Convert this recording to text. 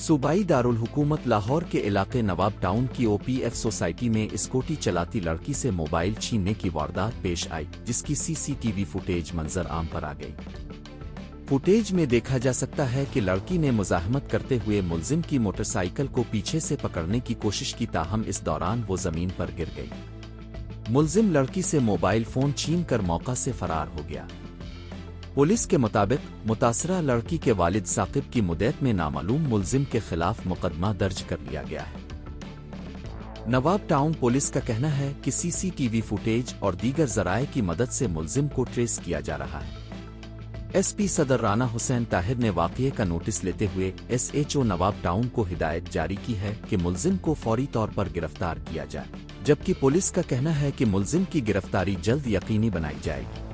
सूबाई दारुल हुकूमत लाहौर के इलाके नवाब टाउन की ओपीएफ सोसाइटी में स्कूटी चलाती लड़की से मोबाइल छीनने की वारदात पेश आई, जिसकी सीसीटीवी फुटेज मंजर आम पर आ गई। फुटेज में देखा जा सकता है कि लड़की ने मुजाहमत करते हुए मुलजिम की मोटरसाइकिल को पीछे से पकड़ने की कोशिश की, ताहम इस दौरान वो जमीन पर गिर गई। मुलजिम लड़की से मोबाइल फोन छीन कर मौका से फरार हो गया। पुलिस के मुताबिक मुतासरा लड़की के वालिद साकिब की मुद्दत में नामालूम मुलजिम के खिलाफ मुकदमा दर्ज कर लिया गया है। नवाब टाउन पुलिस का कहना है कि सीसीटीवी फुटेज और दीगर जराए की मदद से मुलजिम को ट्रेस किया जा रहा है। एसपी सदर राना हुसैन ताहिर ने वाक़ये का नोटिस लेते हुए एसएचओ नवाब टाउन को हिदायत जारी की है कि मुलजिम को फौरी तौर पर गिरफ्तार किया जाए, जबकि पुलिस का कहना है कि मुलजिम की गिरफ्तारी जल्द यकीनी बनाई जाएगी।